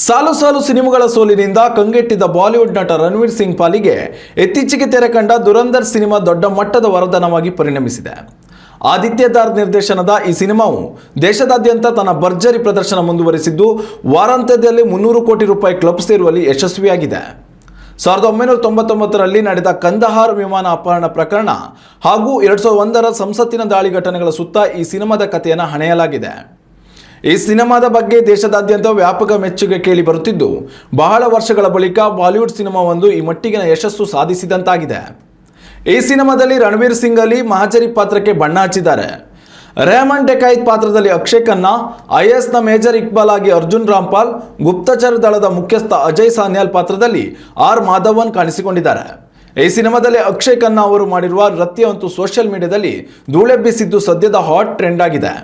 ಸಾಲು ಸಾಲು ಸಿನಿಮಾಗಳ ಸೋಲಿನಿಂದ ಕಂಗೆಟ್ಟಿದ್ದ ಬಾಲಿವುಡ್ ನಟ ರಣವೀರ್ ಸಿಂಗ್ ಪಾಲಿಗೆ ಇತ್ತೀಚೆಗೆ ತೆರೆ ಕಂಡ ದುರಂಧರ್ ಸಿನಿಮಾ ದೊಡ್ಡ ಮಟ್ಟದ ವರದಾನವಾಗಿ ಪರಿಣಮಿಸಿದೆ. ಆದಿತ್ಯ ದಾರ್ ನಿರ್ದೇಶನದ ಈ ಸಿನಿಮಾವು ದೇಶದಾದ್ಯಂತ ತನ್ನ ಭರ್ಜರಿ ಪ್ರದರ್ಶನ ಮುಂದುವರಿಸಿದ್ದು, ವಾರಾಂತ್ಯದಲ್ಲಿ 300 ಕೋಟಿ ರೂಪಾಯಿ ಕ್ಲಬ್ ಸೇರುವಲ್ಲಿ ಯಶಸ್ವಿಯಾಗಿದೆ. 1999ರಲ್ಲಿ ನಡೆದ ಕಂದಹಾರ್ ವಿಮಾನ ಅಪಹರಣ ಪ್ರಕರಣ ಹಾಗೂ 2001ರ ಸಂಸತ್ತಿನ ದಾಳಿ ಘಟನೆಗಳ ಸುತ್ತ ಈ ಸಿನಿಮಾದ ಕಥೆಯನ್ನು ಹಣೆಯಲಾಗಿದೆ. ಈ ಸಿನಿಮಾದ ಬಗ್ಗೆ ದೇಶದಾದ್ಯಂತ ವ್ಯಾಪಕ ಮೆಚ್ಚುಗೆ ಕೇಳಿ ಬರುತ್ತಿದ್ದು, ಬಹಳ ವರ್ಷಗಳ ಬಳಿಕ ಬಾಲಿವುಡ್ ಸಿನಿಮಾವೊಂದು ಈ ಮಟ್ಟಿಗಿನ ಯಶಸ್ಸು ಸಾಧಿಸಿದಂತಾಗಿದೆ. ಈ ಸಿನಿಮಾದಲ್ಲಿ ರಣವೀರ್ ಸಿಂಗ್ ಅಲಿ ಮಹಜರಿ ಪಾತ್ರಕ್ಕೆ ಬಣ್ಣ ಹಚ್ಚಿದ್ದಾರೆ. ರೆಹಮಾನ್ ಡೆಕಾಯಿತ್ ಪಾತ್ರದಲ್ಲಿ ಅಕ್ಷಯ್ ಖನ್ನಾ, IASನ ಮೇಜರ್ ಇಕ್ಬಾಲ್ ಆಗಿ ಅರ್ಜುನ್ ರಾಮ್ಪಾಲ್, ಗುಪ್ತಚರ ದಳದ ಮುಖ್ಯಸ್ಥ ಅಜಯ್ ಸಾನ್ಯಾಲ್ ಪಾತ್ರದಲ್ಲಿ R ಮಾಧವನ್ ಕಾಣಿಸಿಕೊಂಡಿದ್ದಾರೆ. ಈ ಸಿನಿಮಾದಲ್ಲಿ ಅಕ್ಷಯ್ ಖನ್ನಾ ಅವರು ಮಾಡಿರುವ ನೃತ್ಯ ಅಂತೂ ಸೋಷಿಯಲ್ ಮೀಡಿಯಾದಲ್ಲಿ ಧೂಳೆಬ್ಬಿಸಿದ್ದು ಸದ್ಯದ ಹಾಟ್ ಟ್ರೆಂಡ್ ಆಗಿದೆ.